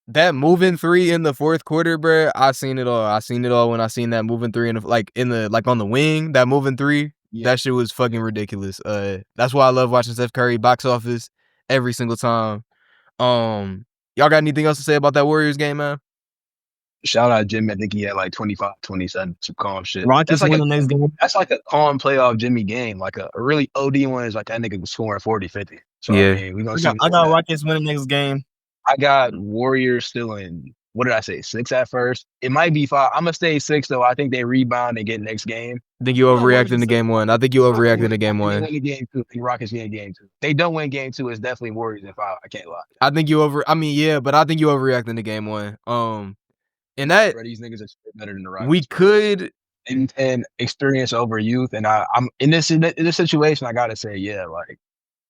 That moving 3 in the fourth quarter, bro. I seen it all when I seen that moving 3 on the wing. That moving 3, That shit was fucking ridiculous. That's why I love watching Steph Curry box office every single time. Y'all got anything else to say about that Warriors game, man? Shout out Jimmy. I think he had like 25, 27, some calm shit. Rockets win the next game. That's like a calm playoff Jimmy game. Like a really OD one is like that nigga was scoring 40, 50. So yeah. I mean, we gonna see. I got Rockets win the next game. I got Warriors still in, what did I say, 6 at first? It might be 5. I'm going to stay 6, though. I think they rebound and get next game. I think you overreacted to game 1. I think you overreacted to game 1. They win game 2. The Rockets win game 2. They don't win game 2. It's definitely Warriors in 5. I can't lie. I think you but I think you overreacted to game 1. And that bro, these niggas are better than the Rockets. We could and experience over youth. And I'm in this situation, I gotta say, yeah, like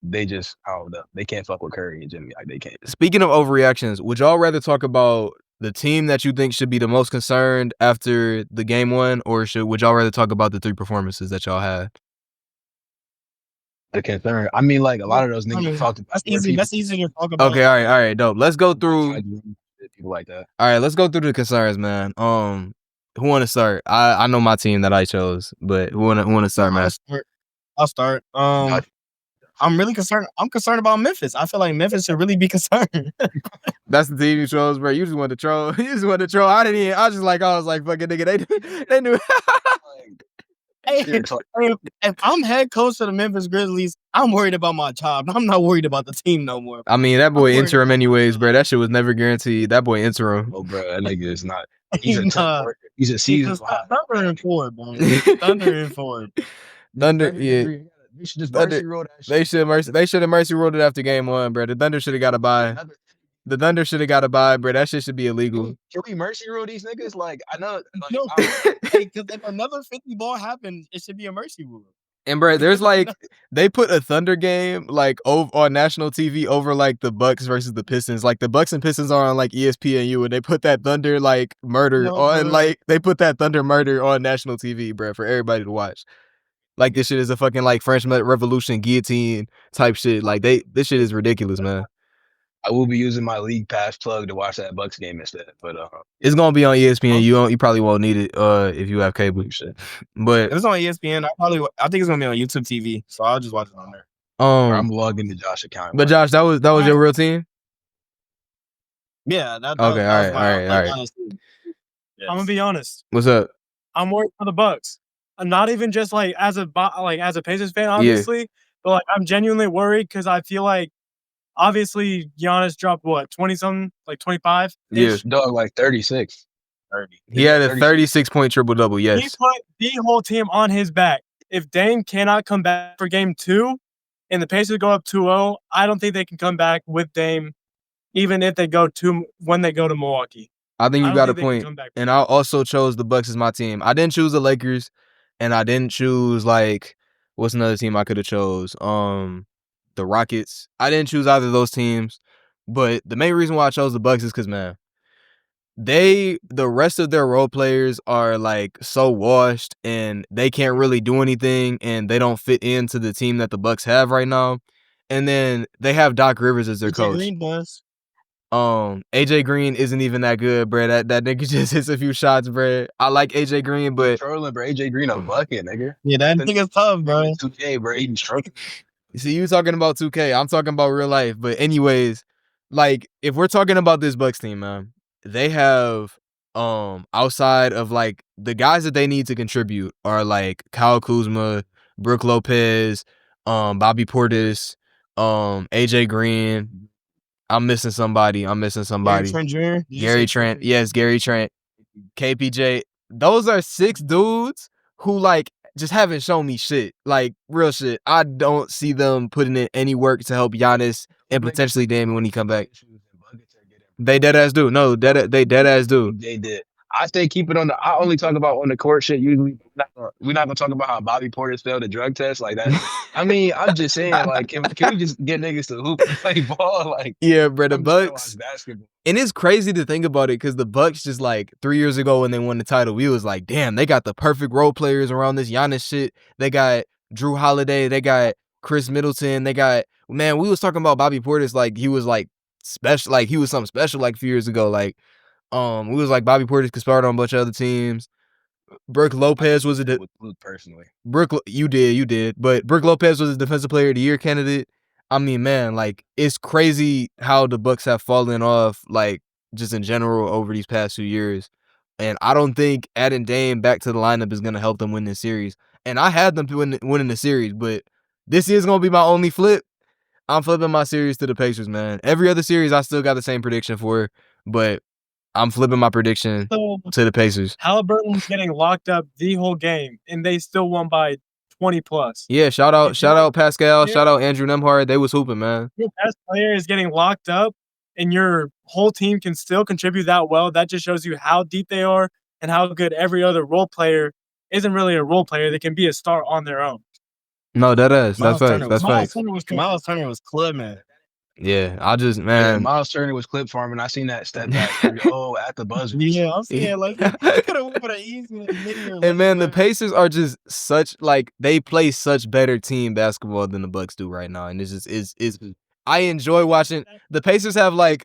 they just, I don't know. They can't fuck with Curry and Jimmy. Like they can't. Speaking of overreactions, would y'all rather talk about the team that you think should be the most concerned after the game 1, or would y'all rather talk about the 3 performances that y'all had? The concern. I mean, like a lot of those niggas talked about. That's easy. That's easy to talk about. Okay, all right, dope. Let's go through. people like that. All right, let's go through the concerns, man. Who want to start? I know my team that I chose, but who want to start, man? I'll start. I'm really concerned. I'm concerned about Memphis. I feel like Memphis should really be concerned. That's the team you chose, bro. You just want to troll. You just want to troll. I was like, fucking nigga, they knew. If I'm head coach of the Memphis Grizzlies, I'm worried about my job. I'm not worried about the team no more. I mean, that boy interim anyways, bro. That shit was never guaranteed. That boy interim. Oh, bro, that nigga is not. He's a season. Thunder and Ford, bro. Thunder and Ford. Thunder, yeah. They should just mercy roll that shit. They should have mercy rolled it after game 1, bro. The Thunder should have got a bye. The Thunder should have got a bye, bro. That shit should be illegal. Can we mercy roll these niggas? Like, I know. Like, no, because if another 50 ball happens, it should be a mercy rule. And bro, there's like they put a Thunder game like on national TV over like the Bucks versus the Pistons. Like the Bucks and Pistons are on like ESPNU, and they put that Thunder like murder on like they put that Thunder murder on national TV, bro, for everybody to watch. Like this shit is a fucking like French Revolution guillotine type shit. Like this shit is ridiculous, man. I will be using my League Pass plug to watch that Bucks game instead. But it's gonna be on ESPN. You probably won't need it if you have cable. But if it's on ESPN, I think it's gonna be on YouTube TV. So I'll just watch it on there. I'm logging to Josh's account. But Josh, that was your real team? Yeah. All right. Yes. I'm gonna be honest. What's up? I'm worried for the Bucks. I'm not even just like as a Pacers fan, obviously, but like I'm genuinely worried because I feel like obviously Giannis dropped what 20-something, like 25. Yeah, dog, like 36. 30. He had a 36-point triple double. Yes, he put the whole team on his back. If Dame cannot come back for game 2, and the Pacers go up 2-0, I don't think they can come back with Dame, even if they go to Milwaukee. I think you got a point. And I also chose the Bucks as my team. I didn't choose the Lakers. And I didn't choose like what's another team I could have chose? The Rockets. I didn't choose either of those teams. But the main reason why I chose the Bucks is because, man, the rest of their role players are like so washed and they can't really do anything and they don't fit into the team that the Bucks have right now. And then they have Doc Rivers as their coach. AJ Green isn't even that good, bro. That nigga just hits a few shots, bro. I like AJ Green, but trolling, bro. AJ Green a bucket, nigga. Yeah, that nigga's tough, bro. 2K, bro. He struggling. See, you talking about 2K. I'm talking about real life. But anyways, like if we're talking about this Bucks team, man, they have outside of like the guys that they need to contribute are like Kyle Kuzma, Brook Lopez, Bobby Portis, AJ Green. I'm missing somebody. Gary Trent Jr. Gary Trent. Yes, Gary Trent. KPJ. Those are 6 dudes who like just haven't shown me shit. Like real shit. I don't see them putting in any work to help Giannis and potentially Damian when he come back. They dead ass do. No, they dead ass do. They did. I stay keep it on the. I only talk about on the court shit. Usually, we're not gonna talk about how Bobby Portis failed a drug test like that. I mean, I'm just saying, like, can we just get niggas to hoop and play ball? Like, yeah, bro, the Bucks. Basketball. And it's crazy to think about it because the Bucks just like 3 years ago when they won the title, we was like, damn, they got the perfect role players around this Giannis shit. They got Drew Holiday, they got Chris Middleton, they got we was talking about Bobby Portis like he was like special, like he was something special like a few years ago, like. We was like Bobby Portis could start on a bunch of other teams. Brook Lopez was personally. You did. But Brook Lopez was a Defensive Player of the Year candidate. I mean, man, like it's crazy how the Bucks have fallen off, like just in general over these past 2 years. And I don't think adding Dame back to the lineup is gonna help them win this series. And I had them winning the series, but this is gonna be my only flip. I'm flipping my series to the Pacers, man. Every other series, I still got the same prediction for, but I'm flipping my prediction to the Pacers. Halliburton was getting locked up the whole game, and they still won by 20 plus. Yeah, shout out Pascal, shout out Andrew Nembhard. They was hooping, man. Your best player is getting locked up, and your whole team can still contribute that well. That just shows you how deep they are and how good every other role player isn't really a role player. They can be a star on their own. No, that's facts. That's facts. Miles Turner was club, man. Yeah, I just, man. Yeah, Miles Turner was clip farming. I seen that step back. At the buzzer. Yeah, I'm saying, like, you could have went for the easy. And, man, the Pacers are just such, like, they play such better team basketball than the Bucks do right now. And it's just, I enjoy watching the Pacers have like.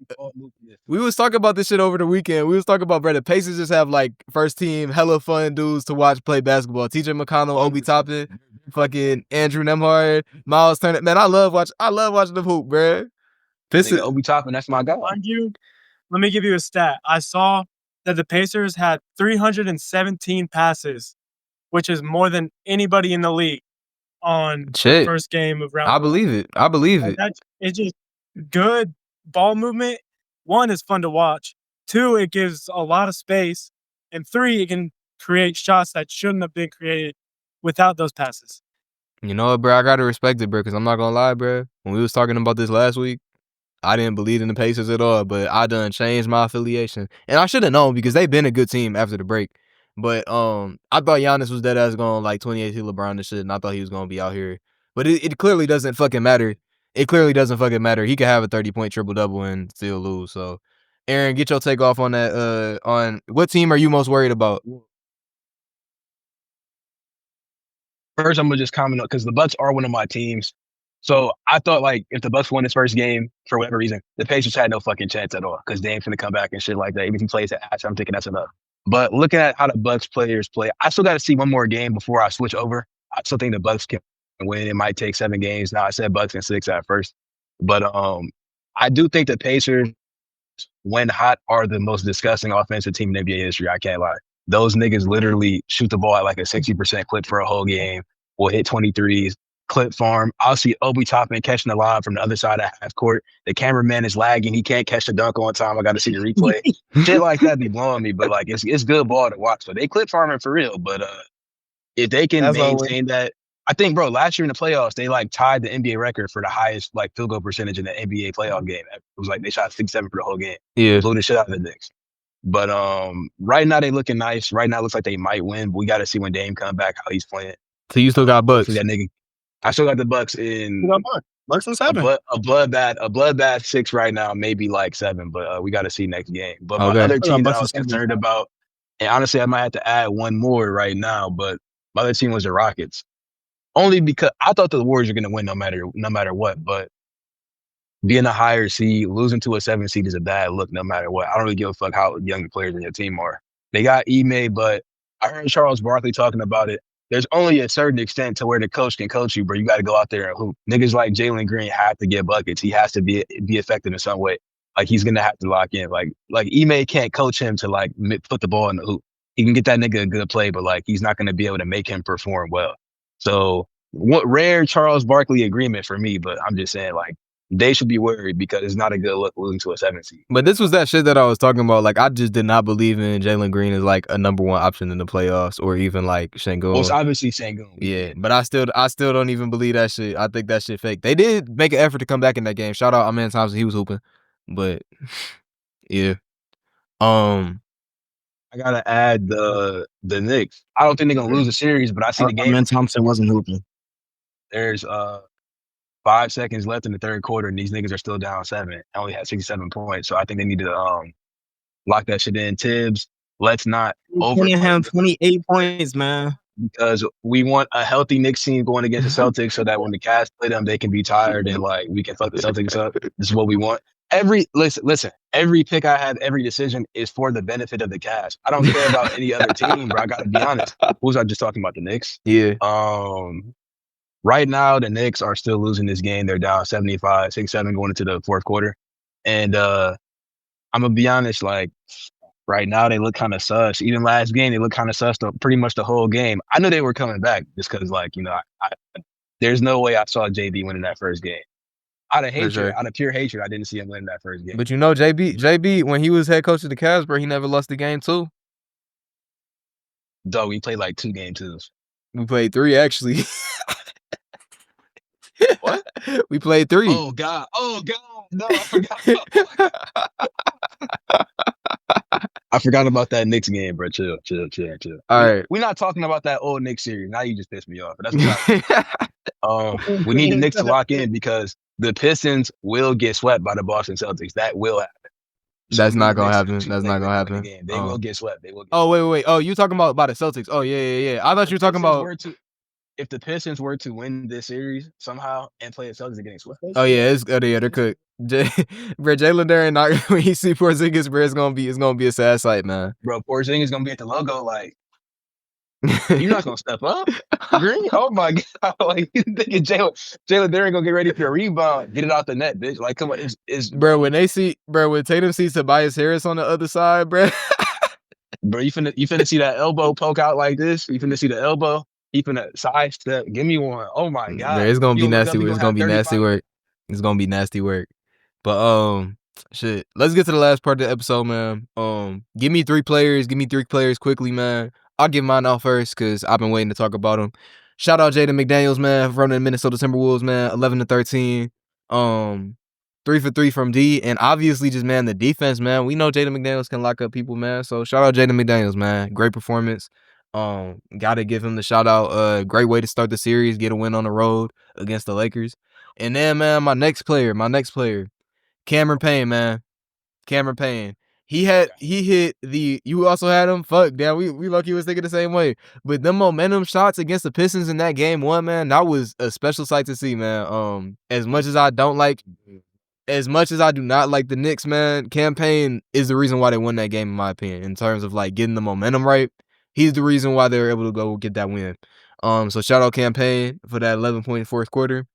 We was talking about this shit over the weekend. We was talking about, bro, the Pacers just have like first team hella fun dudes to watch play basketball. TJ McConnell, Obi Toppin, fucking Andrew Nembhard, Miles Turner. Man, I love watching the hoop, bro. Nigga, Obi Toppin, that's my guy. Let me give you a stat. I saw that the Pacers had 317 passes, which is more than anybody in the league on the first game of round I believe it. I believe it. It's just good ball movement. 1, is fun to watch. 2, it gives a lot of space. And 3, it can create shots that shouldn't have been created without those passes. You know what, bro? I gotta respect it, bro, because I'm not gonna lie, bro. When we was talking about this last week, I didn't believe in the Pacers at all, but I done changed my affiliation. And I should have known because they've been a good team after the break. But I thought Giannis was dead ass going like 28 to LeBron and shit, and I thought he was gonna be out here. But it clearly doesn't fucking matter. It clearly doesn't fucking matter. He could have a 30-point triple-double and still lose. So, Aaron, get your take off on that. On what team are you most worried about? First, I'm gonna just comment on because the Bucks are one of my teams. So I thought like if the Bucks won this first game for whatever reason, the Pacers had no fucking chance at all because they ain't finna come back and shit like that. Even if he plays at Ash, I'm thinking that's enough. But looking at how the Bucks players play, I still got to see one more game before I switch over. I still think the Bucks can win. It might take 7 games. Now I said Bucks in 6 at first, but I do think the Pacers, when hot, are the most disgusting offensive team in NBA history. I can't lie. Those niggas literally shoot the ball at like a 60% clip for a whole game. Will hit 23s, clip farm. I'll see Obi Toppin catching the lob from the other side of half court. The cameraman is lagging. He can't catch the dunk on time. I got to see the replay. Shit like that be blowing me, but like it's good ball to watch. So they clip farming for real. But if they can maintain that, I think, bro, last year in the playoffs, they like tied the NBA record for the highest like field goal percentage in the NBA playoff game. It was like they shot 6-7 for the whole game. Yeah. Blew the shit out of the Knicks. But right now they looking nice. Right now it looks like they might win. We got to see when Dame come back how he's playing. So you still got Bucks? That nigga, I still got the Bucks in. Bucks in 7. A bloodbath 6 right now, maybe like 7. But we got to see next game. But my other team that I was concerned about, and honestly, I might have to add one more right now. But my other team was the Rockets, only because I thought the Warriors were going to win no matter what. But being a higher seed, losing to a 7 seed is a bad look no matter what. I don't really give a fuck how young the players in your team are. They got Ime, but I heard Charles Barkley talking about it. There's only a certain extent to where the coach can coach you, bro. You got to go out there and hoop. Niggas like Jalen Green have to get buckets. He has to be effective in some way. Like he's gonna have to lock in. Like Ime can't coach him to like put the ball in the hoop. He can get that nigga a good play, but like he's not gonna be able to make him perform well. So what rare Charles Barkley agreement for me, but I'm just saying like they should be worried because it's not a good look losing to a 7 seed. But this was that shit that I was talking about. Like, I just did not believe in Jalen Green as like a number 1 option in the playoffs, or even like Şengün. Well, it's obviously Şengün. Yeah, but I still don't even believe that shit. I think that shit fake. They did make an effort to come back in that game. Shout out Amen Thompson, he was hooping. But yeah, I gotta add the Knicks. I don't think they're gonna lose the series, but I see the game. Amen Thompson wasn't hooping. There's 5 seconds left in the third quarter, and these niggas are still down 7. I only had 67 points, so I think they need to lock that shit in. Tibbs, let's not him 28 points, man. Because we want a healthy Knicks team going against the Celtics, so that when the Cavs play them, they can be tired and like we can fuck the Celtics up. This is what we want. Listen. Every pick I have, every decision is for the benefit of the Cavs. I don't care about any other team, bro. I gotta be honest. Who was I just talking about? The Knicks. Yeah. Right now, the Knicks are still losing this game. They're down 75, 6-7 going into the fourth quarter. And I'm going to be honest, like, right now they look kind of sus. Even last game, they look kind of sus pretty much the whole game. I knew they were coming back just because, like, you know, there's no way I saw JB winning that first game. Out of hatred, out of pure hatred, I didn't see him winning that first game. But you know, JB, when he was head coach of the Cavs, bro, he never lost the game too. Dog, we played like 2 game twos. We played 3, actually. What? We played 3. Oh God. No, I forgot. I forgot about that Knicks game, bro. Chill. All right. We're not talking about that old Knicks series. Now you just pissed me off. But that's we need the Knicks to lock in because the Pistons will get swept by the Boston Celtics. That will happen. That's not gonna happen. That's not gonna happen. They will get swept. Wait. Oh, you talking about the Celtics? Oh, yeah. I thought you were talking about. if the Pistons were to win this series somehow and play the Celtics, they're getting swept. Oh yeah, they're cooked. Bro, Jalen Duren, not when he see Porzingis, bro, it's gonna be a sad sight, man. Bro, Porzingis gonna be at the logo like, you're not gonna step up, Green. Oh my god, like you thinking Jalen Duren gonna get ready for a rebound, get it out the net, bitch. Like, come on, it's bro. When Tatum sees Tobias Harris on the other side, bro. Bro, you finna see that elbow poke out like this. You finna see the elbow. He finna sidestep. Give me one. Oh my god, Bro, it's gonna be nasty. It's gonna be nasty work. It's gonna be nasty work. But shit. Let's get to the last part of the episode, man. Give me three players. Give me three players quickly, man. I'll give mine out first because I've been waiting to talk about them. Shout out Jaden McDaniels, man, from the Minnesota Timberwolves, man. 11-13. 3 for 3 from D, and obviously just, man, the defense, man. We know Jaden McDaniels can lock up people, man. So shout out Jaden McDaniels, man. Great performance. Gotta give him the shout out. Great way to start the series, get a win on the road against the Lakers. And then, man, my next player, Cameron Payne, man. Cameron Payne. He hit the. You also had him. Fuck, damn. We lucky was thinking the same way. But them momentum shots against the Pistons in that game one, man, that was a special sight to see, man. As much as I do not like the Knicks, man, Cam Payne is the reason why they won that game, in my opinion, in terms of like getting the momentum right. He's the reason why they were able to go get that win. So shout out Cam Payne for that 11-point fourth quarter.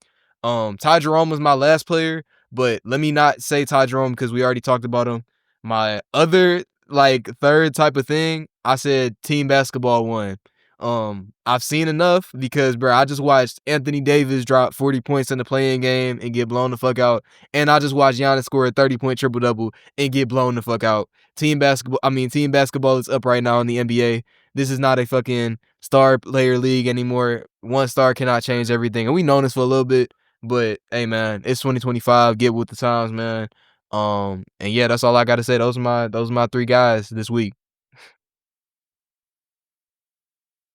Ty Jerome was my last player, but let me not say Ty Jerome because we already talked about him. My other like third type of thing, I said team basketball one. I've seen enough because, bro, I just watched Anthony Davis drop 40 points in the play-in game and get blown the fuck out. And I just watched Giannis score a 30-point triple-double and get blown the fuck out. Team basketball is up right now in the NBA. This is not a fucking star player league anymore. One star cannot change everything. And we known this for a little bit, but hey, man, it's 2025. Get with the times, man. And yeah, that's all I got to say. Those are my three guys this week.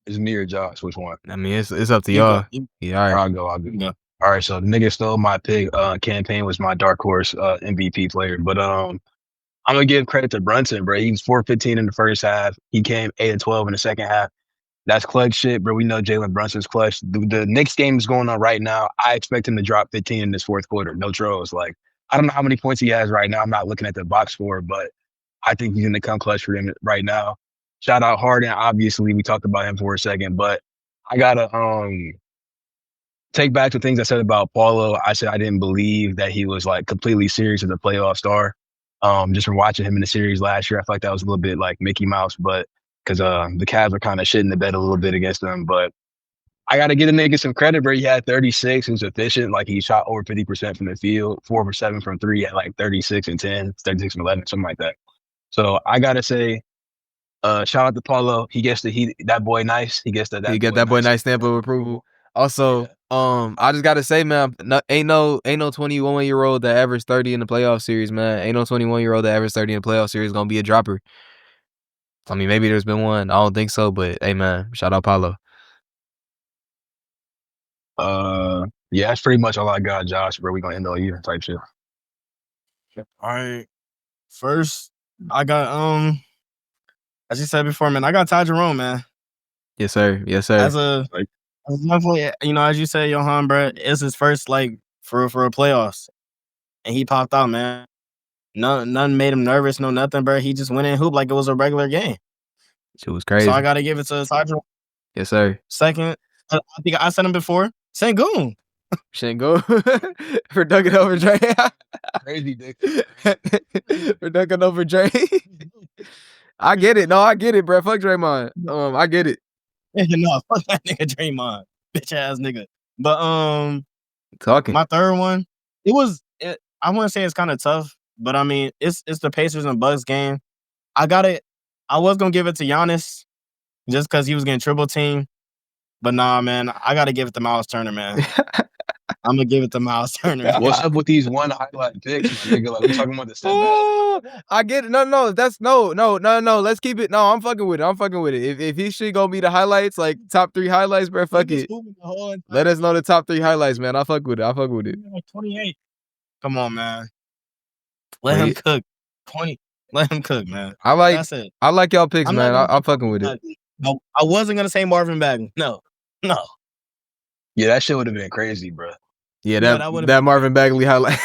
It's me or Josh. Which one? I mean, it's up to y'all. Yeah, all right. I'll go. Yeah. All right, so the nigga stole my pick. Cam Payne was my dark horse MVP player, but I'm gonna give credit to Brunson, bro. He was 4-15 in the first half. He came 8-12 in the second half. That's clutch shit, bro. We know Jalen Brunson's clutch. The Knicks game is going on right now. I expect him to drop 15 in this fourth quarter. No trolls. Like, I don't know how many points he has right now. I'm not looking at the box score, but I think he's gonna come clutch for them right now. Shout out Harden. Obviously, we talked about him for a second, but I gotta take back the things I said about Paulo. I said I didn't believe that he was like completely serious as a playoff star. Just from watching him in the series last year, I felt like that was a little bit like Mickey Mouse, but because the Cavs are kind of shitting the bed a little bit against them. But I got to give the nigga some credit, bro. He had 36. He was efficient. Like, he shot over 50% from the field, 4 for 7 from 3 at like 36 and 10, 36 and 11, something like that. So I got to say, shout out to Paulo. That boy nice. He gets that. He got that boy nice stamp of approval. Also, I just gotta say, man, ain't no 21-year-old that averaged 30 in the playoff series, man. Ain't no 21-year-old that averaged 30 in the playoff series gonna be a dropper. I mean, maybe there's been one. I don't think so, but hey, man, shout out Paulo. Yeah, that's pretty much all I got, Josh, bro. We gonna end all year type shit. All right. First, I got as you said before, man, I got Ty Jerome, man. Yes, sir. Yes, sir. As definitely, as you said, Johan, bro, it's his first like for a playoffs, and he popped out, man. None made him nervous, no nothing, bro. He just went in hoop like it was a regular game. Shit was crazy. So I gotta give it to Ty Jerome. Yes, sir. Second, I think I said him before. Sengun. Sengun for dunking over Dre. Crazy dick. For dunking over Dre. I get it. No, I get it, bro. Fuck Draymond. I get it. No, fuck that nigga Draymond, bitch ass nigga. But talking. My third one, I want to say it's kind of tough, but I mean it's the Pacers and Bucks game. I was gonna give it to Giannis just because he was getting triple team, but nah, man, I gotta give it to Miles Turner, man. I'm gonna give it to Miles Turner. What's up with these one highlight picks, my nigga? Like, we talking about the setback. I get it. No. That's no. Let's keep it. No, I'm fucking with it. If he should go be the highlights, like top 3 highlights, bro, fuck it. Let us know the top 3 highlights, man. I fuck with it. 28. Come on, man. Let him cook. 20. Let him cook, man. I like y'all picks, man. I'm fucking with it. No, I wasn't gonna say Marvin Bagley. No. Yeah, that shit would have been crazy, bro. Yeah, that that would've that been Marvin Bagley highlight.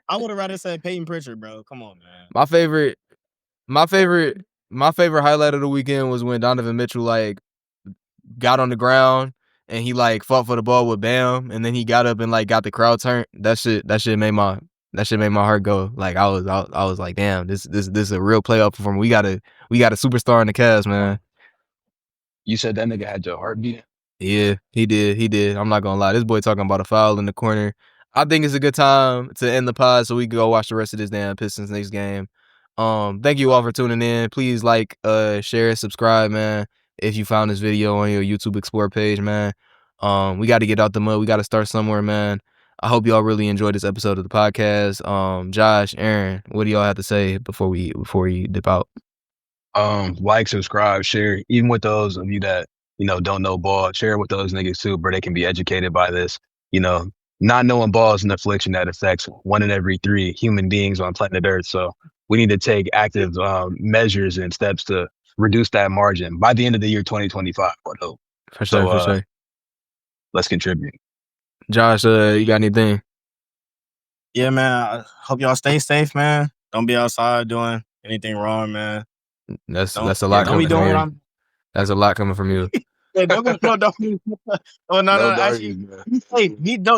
I would have rather said Peyton Pritchard, bro. Come on, man. My favorite highlight of the weekend was when Donovan Mitchell like got on the ground and he like fought for the ball with Bam, and then he got up and like got the crowd turned. That shit made my heart go. Like I was like, damn, this is a real playoff performance. We got a superstar in the Cavs, man. You said that nigga had your heart beating? Yeah, he did. I'm not gonna lie. This boy talking about a foul in the corner. I think it's a good time to end the pod so we can go watch the rest of this damn Pistons next game. Thank you all for tuning in. Please like, share, subscribe, man. If you found this video on your YouTube Explore page, man. We got to get out the mud. We got to start somewhere, man. I hope y'all really enjoyed this episode of the podcast. Josh, Aaron, what do y'all have to say before we dip out? Like, subscribe, share. Even with those of you that, don't know ball, share with those niggas too, bro. They can be educated by this. Not knowing ball is an affliction that affects 1 in every 3 human beings on planet Earth. So we need to take active measures and steps to reduce that margin by the end of the year 2025. For sure. Let's contribute. Josh, you got anything? Yeah, man. I hope y'all stay safe, man. Don't be outside doing anything wrong, man. That's a lot Don't coming be doing from you. That's a lot coming from you. Yeah, don't be. Oh no, actually, man. be safe.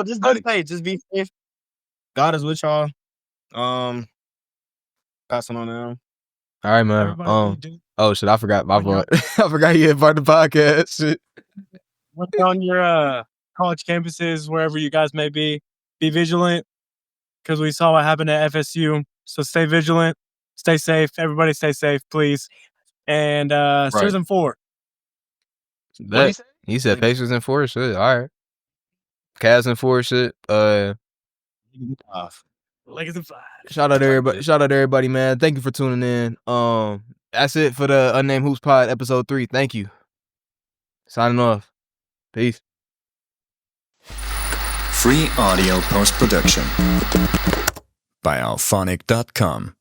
Just be safe. Just be safe. God is with y'all. Passing on now. All right, man. Oh shit, I forgot my fault. I forgot you had part of the podcast. Shit. What's on your college campuses, wherever you guys may be vigilant, because we saw what happened at FSU. So stay vigilant, stay safe. Everybody stay safe, please. And season 4. That he said Pacers in 4 shit. All right. Cavs in 4 shit. Lakers in 5. Shout out everybody, man. Thank you for tuning in. That's it for the Unnamed Hoops Pod episode 3. Thank you. Signing off. Peace. Free audio post-production by alphonic.com.